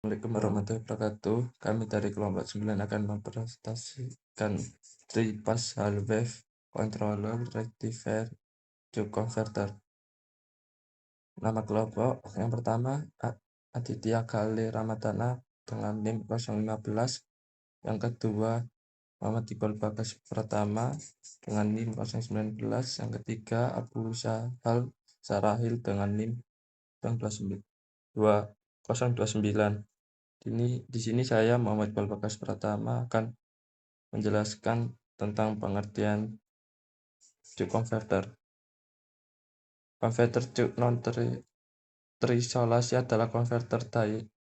Assalamualaikum warahmatullahi wabarakatuh. Kami dari kelompok 9 akan mempresentasikan 3-pass hal wave controller rectifier cube converter. Nama kelompok yang pertama Aditya Gali Ramadana dengan NIM 015. Yang kedua Muhammad Iqbal Bagas Pratama dengan NIM 019. Yang ketiga Abu Sahal Sarahil dengan NIM 029. Di sini saya Muhammad Iqbal Bagas Pratama akan menjelaskan tentang pengertian cube converter. Konverter cube non terisolasi adalah konverter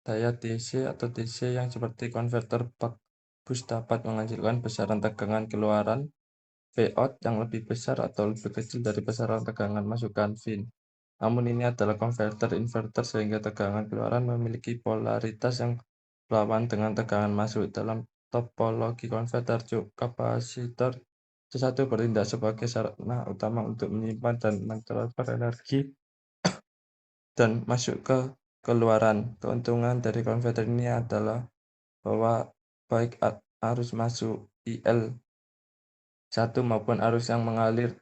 daya DC atau DC yang seperti konverter buck boost dapat menghasilkan besaran tegangan keluaran Vout yang lebih besar atau lebih kecil dari besaran tegangan masukan VIN. Namun ini adalah konverter inverter sehingga tegangan keluaran memiliki polaritas yang berlawan dengan tegangan masuk. Dalam topologi konverter cube, kapasitor C1 bertindak sebagai sarana utama untuk menyimpan dan mentransfer energi dan masuk ke keluaran. Keuntungan dari konverter ini adalah bahwa baik arus masuk IL1 maupun arus yang mengalir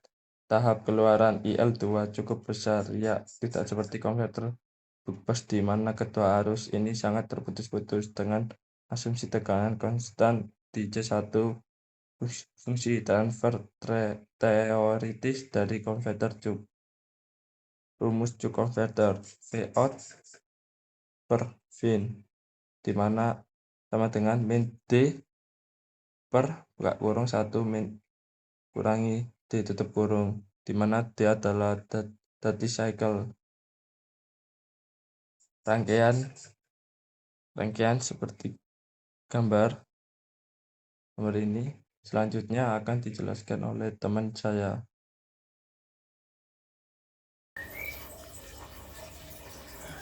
tahap keluaran IL2 cukup besar, ya tidak seperti konverter buck di mana kedua arus ini sangat terputus-putus. Dengan asumsi tegangan konstan di C1, fungsi transfer teoritis dari konverter cube. Rumus cube converter Vout per VIN, di mana sama dengan min D per buka kurung 1 min kurangi D tutup kurung, di mana D adalah duty cycle. Rangkaian seperti gambar ini selanjutnya akan dijelaskan oleh teman saya.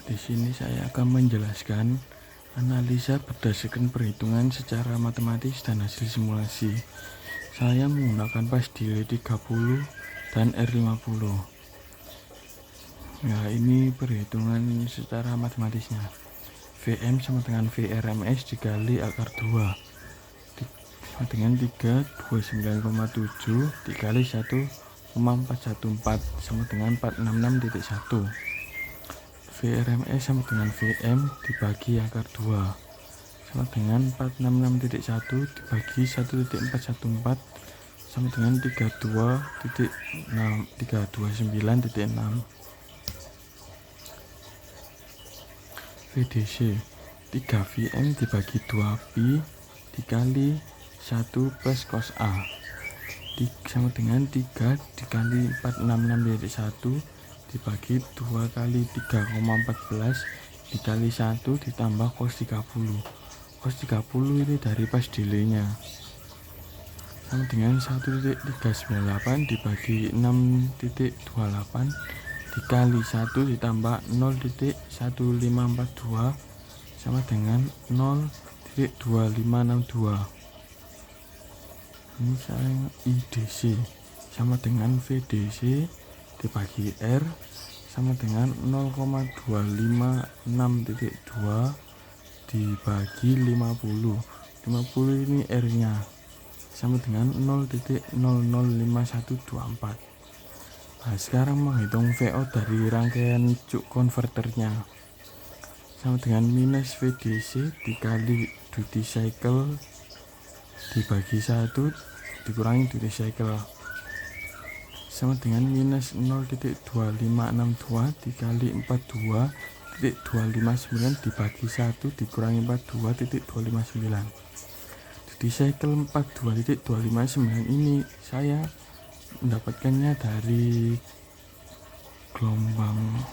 Di sini saya akan menjelaskan analisa berdasarkan perhitungan secara matematis dan hasil simulasi. Saya menggunakan pas delay 30 dan R50. Nah, ini perhitungan secara matematisnya. Vm sama dengan Vrms dikali akar 2 sama dengan 329,7 dikali 1,414 sama dengan 466,1. Vrms sama dengan Vm dibagi akar 2 sama dengan 466,1 dibagi 1,414 sama dengan 329,6. VDC 3 Vm dibagi 2 Pi dikali 1 plus cos A sama dengan 3 dikali 466,1 dibagi 2 kali 3,14 dikali 1 ditambah cos 30. Cos 30 ini dari pas delay-nya sama dengan 1,398 dibagi 6,28 dikali 1 ditambah 0,1542 sama dengan 0,2562. Ini saya IDC sama dengan VDC dibagi R sama dengan 0,256,2 dibagi 50. 50 ini R nya sama dengan 0,005124. Nah, sekarang menghitung VO dari rangkaian cube converternya sama dengan minus VDC dikali duty cycle dibagi 1 dikurangi duty cycle sama dengan minus 0,2562 dikali 42,259 dibagi 1 dikurangi 42,259. Duty cycle 42,259 ini saya mendapatkannya dari gelombang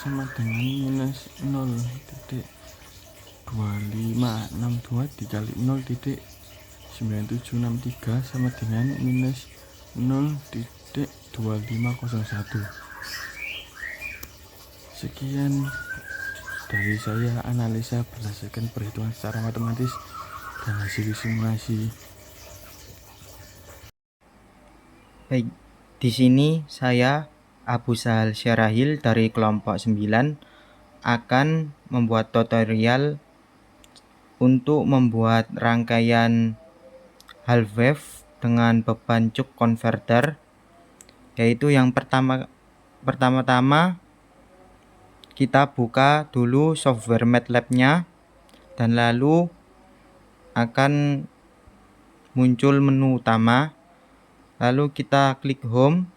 sama dengan minus 0,2562 dikali 0,9763 sama dengan minus 0,2501. Sekian dari saya analisa berdasarkan perhitungan secara matematis dan hasil simulasi. Baik, di sini saya Abu Sahal Syarahil dari kelompok 9 akan membuat tutorial untuk membuat rangkaian half wave dengan beban cuk converter, yaitu yang pertama-tama kita buka dulu software MATLAB-nya dan lalu akan muncul menu utama, lalu kita klik home.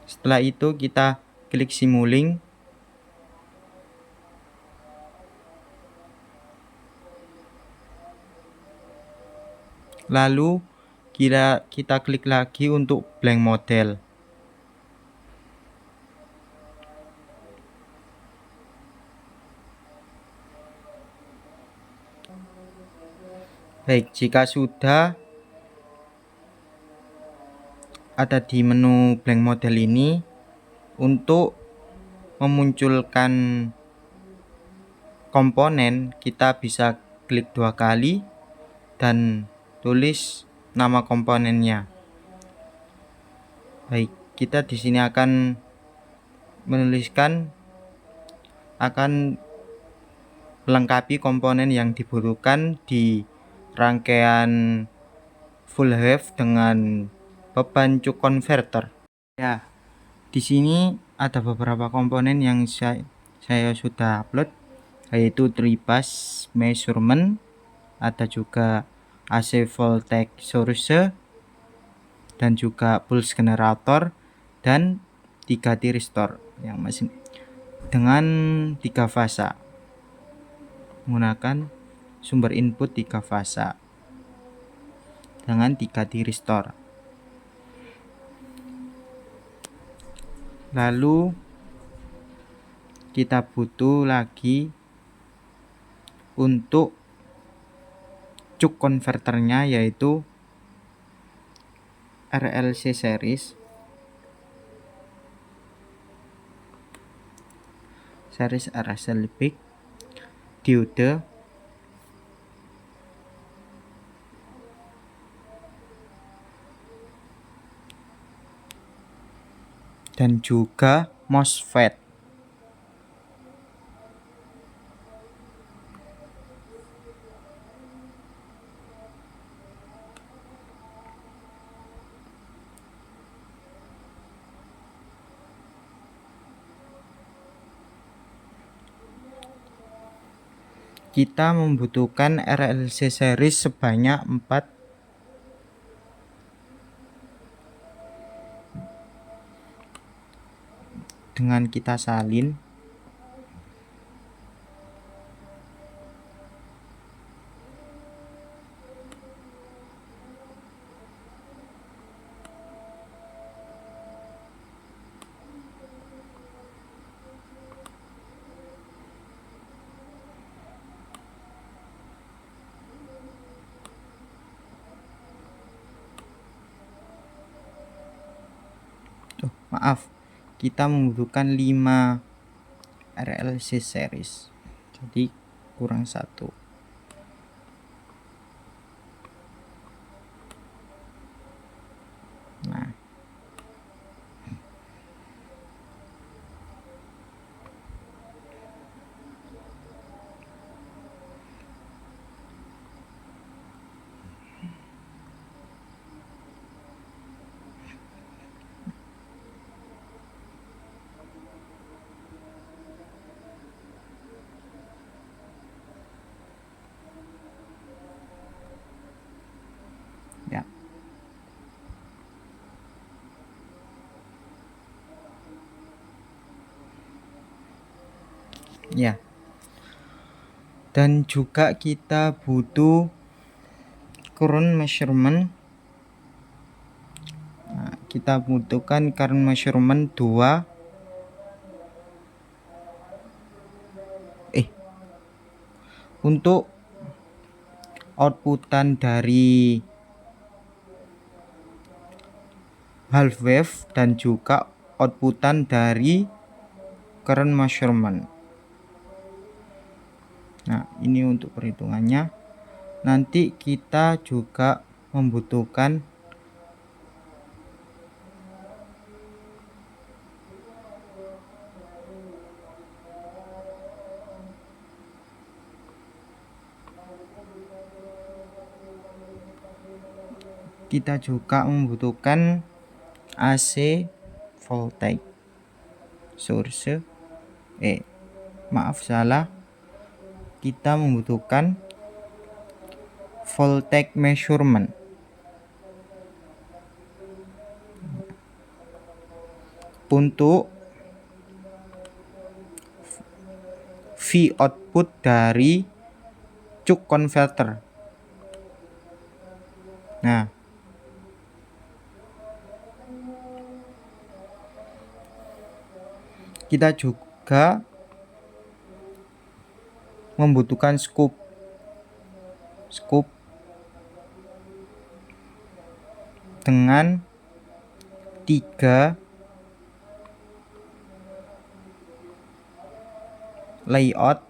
Setelah itu kita klik Simulink. Lalu kita klik lagi untuk blank model. Baik, jika sudah ada di menu blank model ini, untuk memunculkan komponen kita bisa klik 2 kali dan tulis nama komponennya. Baik, kita di sini akan menuliskan akan melengkapi komponen yang dibutuhkan di rangkaian full wave dengan beban cuk converter. Ya, di sini ada beberapa komponen yang saya sudah upload, yaitu tribus measurement, ada juga AC voltage source, dan juga pulse generator dan 3 thyristor yang masih dengan 3 fasa, menggunakan sumber input 3 fasa dengan 3 thyristor. Lalu kita butuh lagi untuk cuk converternya, yaitu RLC series RSL lebih diode dan juga MOSFET. Kita membutuhkan RLC series sebanyak 4 dengan kita salin. Maaf, kita membutuhkan 5 RLC series, jadi kurang 1. Nah, ya. Ya. Dan juga kita butuh current measurement. Nah, kita butuhkan current measurement 2. Untuk outputan dari half wave dan juga outputan dari current measurement. Nah, ini untuk perhitungannya. Nanti kita juga membutuhkan AC voltage source. Kita membutuhkan voltage measurement. Untuk V output dari cuk converter. Nah, kita juga membutuhkan scoop dengan 3 layout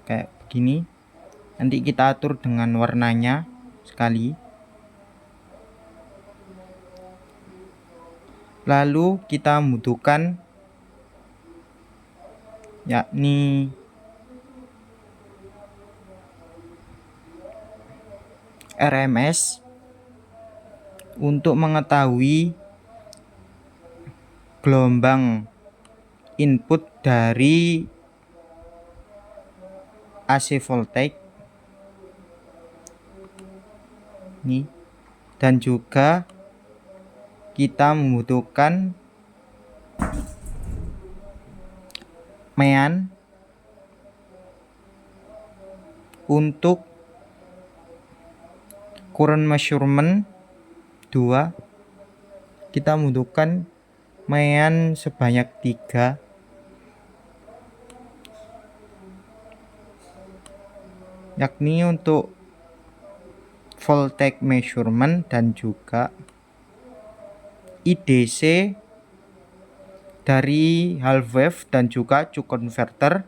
kayak begini. Nanti kita atur dengan warnanya sekali. Lalu kita membutuhkan yakni RMS untuk mengetahui gelombang input dari AC voltage ini, dan juga kita membutuhkan mean untuk current measurement 2. Kita membutuhkan mean sebanyak 3. Yakni untuk voltage measurement dan juga IDC dari half wave dan juga cuk converter.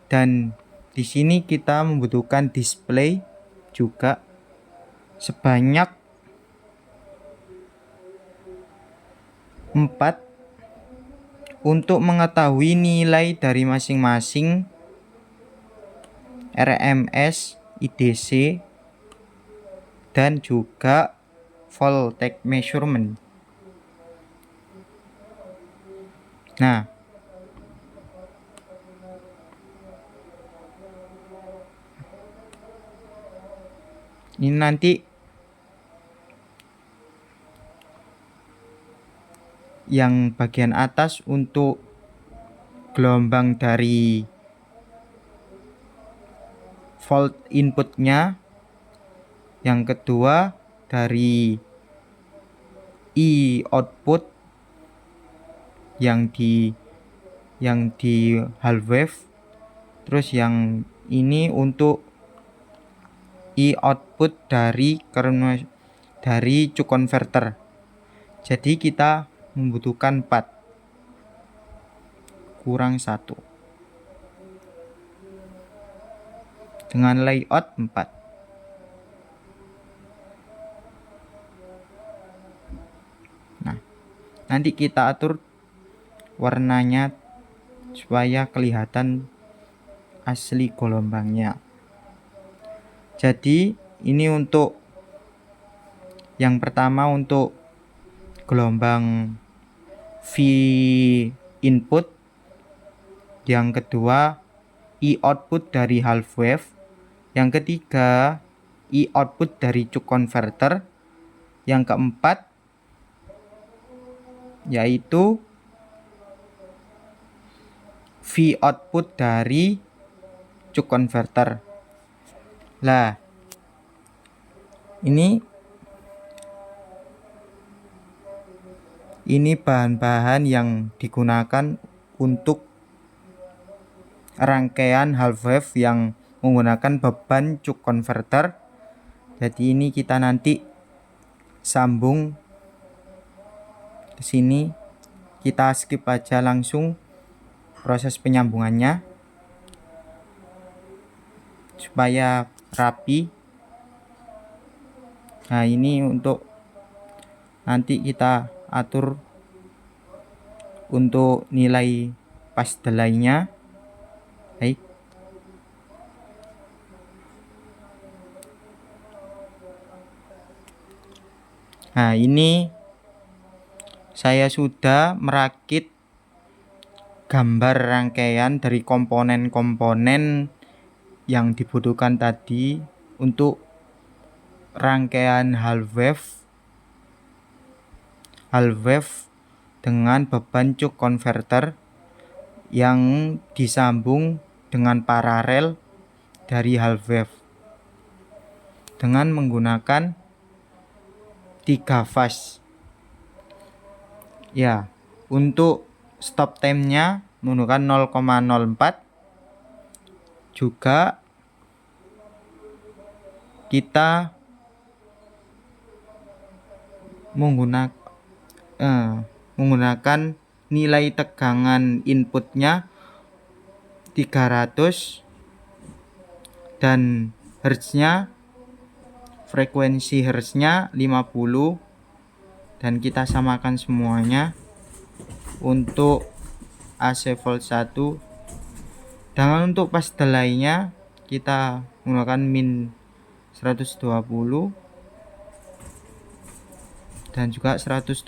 Dan di sini kita membutuhkan display juga sebanyak 4 untuk mengetahui nilai dari masing-masing RMS, IDC, dan juga voltage measurement. Nah, ini nanti yang bagian atas untuk gelombang dari volt inputnya, yang kedua dari E output yang di half wave, terus yang ini untuk E output dari cuk converter. Jadi kita membutuhkan 4 kurang 1 dengan layout 4. Nah, nanti kita atur warnanya supaya kelihatan asli gelombangnya. Jadi ini untuk yang pertama untuk gelombang V input, yang kedua E output dari half wave, yang ketiga E output dari cuk converter, yang keempat yaitu V output dari cuk converter. Lah, ini bahan-bahan yang digunakan untuk rangkaian half wave yang menggunakan beban cuk converter. Jadi ini kita nanti sambung ke sini, kita skip aja langsung proses penyambungannya supaya rapi. Nah, ini untuk nanti kita atur untuk nilai pas delay-nya. Baik. Nah, ini saya sudah merakit gambar rangkaian dari komponen-komponen yang dibutuhkan tadi untuk rangkaian half wave dengan beban cuk converter yang disambung dengan paralel dari half wave dengan menggunakan 3 fase. Ya, untuk stop time-nya menggunakan 0,04. Juga kita menggunakan nilai tegangan inputnya 300 dan hertznya, frekuensi hertznya 50, dan kita samakan semuanya untuk AC volt 1. Dan untuk pas delay-nya kita menggunakan min 120 dan juga 140.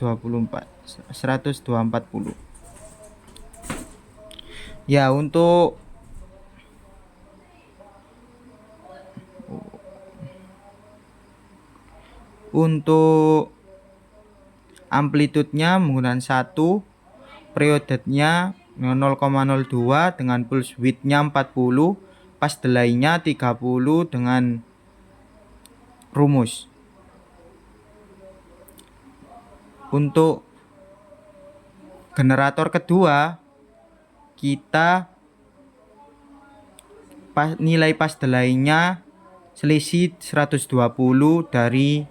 Ya, untuk amplitudenya menggunakan 1, periodenya 0,02 dengan pulse width-nya 40, pas delay-nya 30 dengan rumus. Untuk generator kedua kita nilai pas delay-nya selisih 120 dari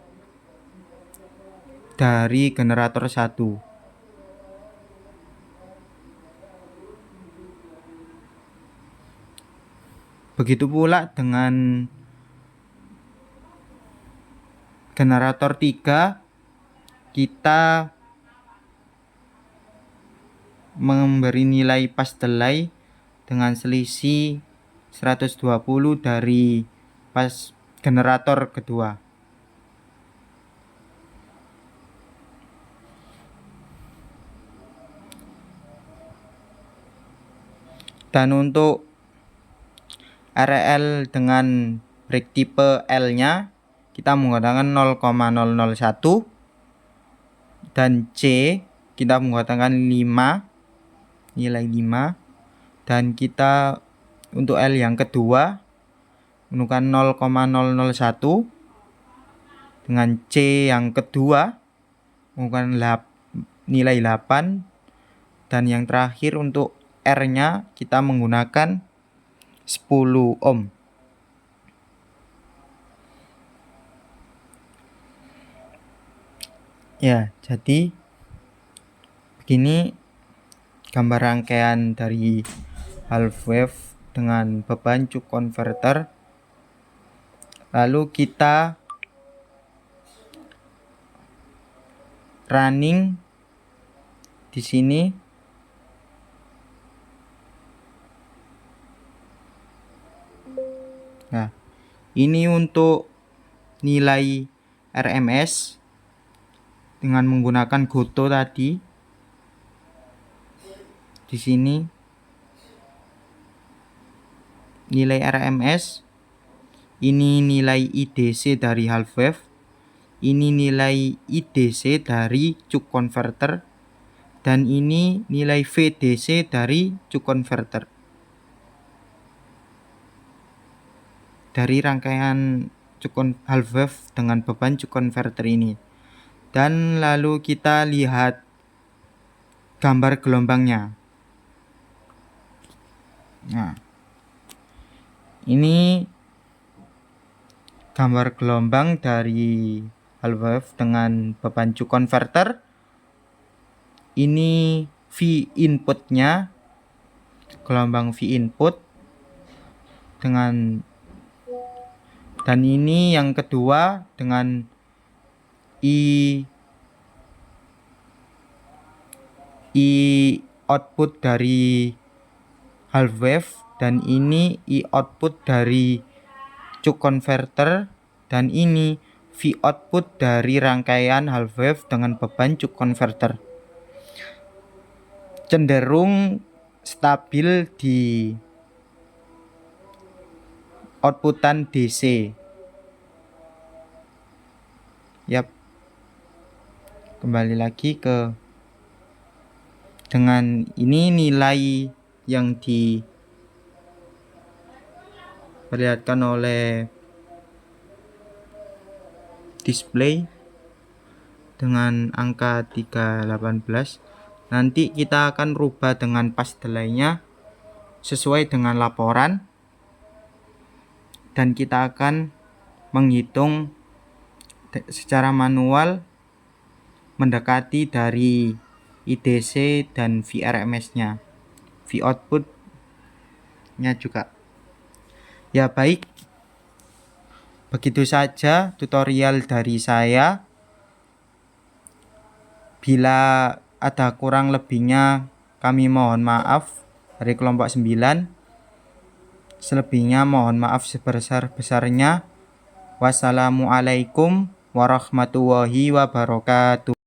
generator 1. Begitu pula dengan generator 3, kita memberi nilai pas delay dengan selisih 120 dari pas generator kedua. Dan untuk RL dengan break tipe L-nya kita menggunakan 0,001 dan C kita menggunakan 5, nilai 5, dan kita untuk L yang kedua menggunakan 0,001 dengan C yang kedua menggunakan nilai 8, dan yang terakhir untuk R-nya kita menggunakan 10 ohm. Ya, jadi begini gambar rangkaian dari half wave dengan beban cuk converter. Lalu kita running di sini. Nah, ini untuk nilai RMS dengan menggunakan Goto tadi. Di sini nilai RMS, ini nilai IDC dari half wave, ini nilai IDC dari cuk converter, dan ini nilai VDC dari cuk converter. Dari rangkaian half wave dengan beban cuk converter ini. Dan lalu kita lihat gambar gelombangnya. Nah, Ini gambar gelombang dari hal wave dengan beban Q converter. Ini V inputnya, gelombang V input dengan, dan ini yang kedua dengan I output dari half wave, dan ini I output dari Q converter, dan ini V output dari rangkaian half wave dengan beban Q converter. Cenderung stabil di outputan DC. Yap. Kembali lagi ke dengan ini nilai yang diperlihatkan oleh display dengan angka 318. Nanti kita akan rubah dengan pas delay-nya sesuai dengan laporan, dan kita akan menghitung secara manual mendekati dari IDC dan VRMS-nya, V output-nya juga. Ya baik, begitu saja tutorial dari saya. Bila ada kurang lebihnya kami mohon maaf dari kelompok 9. Selebihnya mohon maaf sebesar-besarnya. Wassalamualaikum warahmatullahi wabarakatuh.